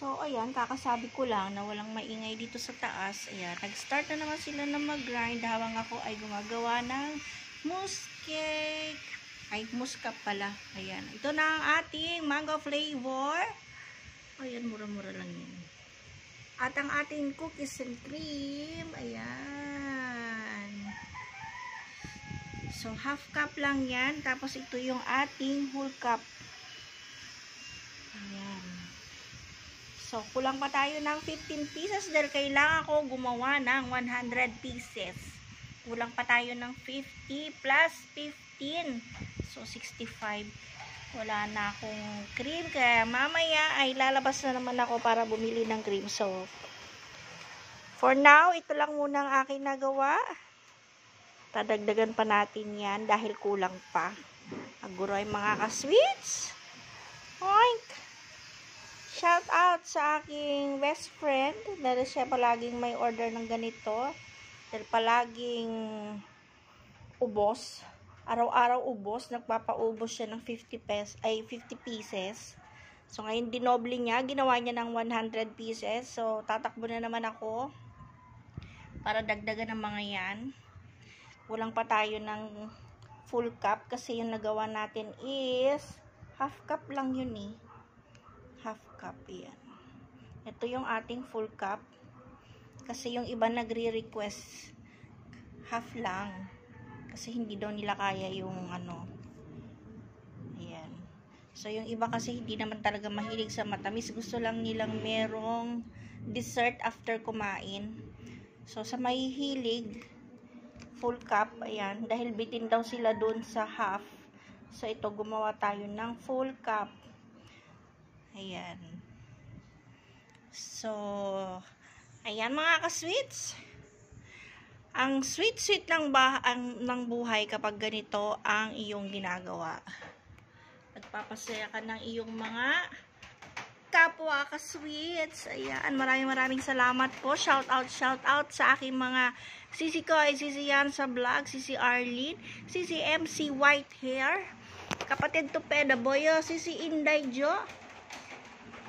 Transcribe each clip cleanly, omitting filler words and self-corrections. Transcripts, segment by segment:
So, ayan, kakasabi ko lang na walang maingay dito sa taas. Ayan, nag-start na naman sila na mag-grind habang ako ay gumagawa ng mousse cake. Ay, mousse cup pala. Ayan, ito na ang ating mango flavor. Ayan, mura-mura lang yun. At ang ating cookies and cream. Ayan. So, half cup lang yan. Tapos, ito yung ating whole cup. Ayan. So, kulang pa tayo ng 15 pieces dahil kailangan ko gumawa ng 100 pieces. Kulang pa tayo ng 50 plus 15. So, 65. Wala na akong cream. Kaya mamaya ay lalabas na naman ako para bumili ng cream. So, for now, ito lang muna ang aking nagawa. Tadagdagan pa natin yan dahil kulang pa. Aguroy mga ka-sweets. Oink! Shout out sa aking best friend dahil siya palaging may order ng ganito. Dahil palaging ubos. Araw-araw ubos. Nagpapaubos siya ng 50 pieces. So, ngayon dinoble niya. Ginawa niya ng 100 pieces. So, tatakbo na naman ako para dagdagan ng mga yan. Kulang pa tayo ng full cup kasi yung nagawa natin is half cup lang yun eh. Half cup, yan. Ito yung ating full cup. Kasi yung iba nagre-request half lang. Kasi hindi daw nila kaya yung ano. Ayan. So, yung iba kasi hindi naman talaga mahilig sa matamis. Gusto lang nilang merong dessert after kumain. So, sa mahihilig, full cup, ayan. Dahil bitin daw sila dun sa half. So, ito, gumawa tayo ng full cup. Ayan. So, ayan mga ka-sweets. Ang sweet-sweet ng buhay kapag ganito ang iyong ginagawa. Nagpapasaya ka ng iyong mga kapwa ka-sweets. Ayan. Maraming salamat po. Shout out sa aking mga Sisi Koy, Sisi Yan sa vlog, Sisi Arlene, Sisi MC Whitehair, kapatid Tupeda Boyo, Sisi Inday Jo.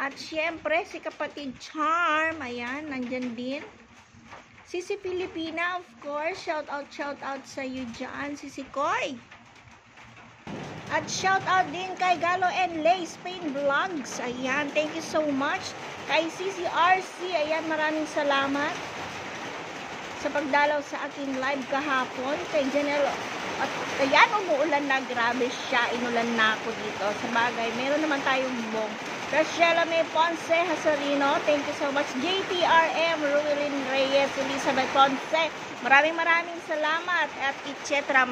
At syempre, si kapatid Charm, ayan, nandyan din. Sisi Filipina, of course, shout out sa iyo dyan, Sisi Koy. At shout out din kay Galo and Lay Spain Vlogs, ayan, thank you so much. Kay Sisi RC, ayan, maraming salamat sa pagdalaw sa aking live kahapon. Kay Janelle, at ayan, umuulan na, grabe siya, inulan na ako dito. Sa bagay, meron naman tayong bubong. Rachela May Ponce Hasarino, thank you so much. JTRM, Ruelin Reyes, Elizabeth Ponce, maraming salamat at etc.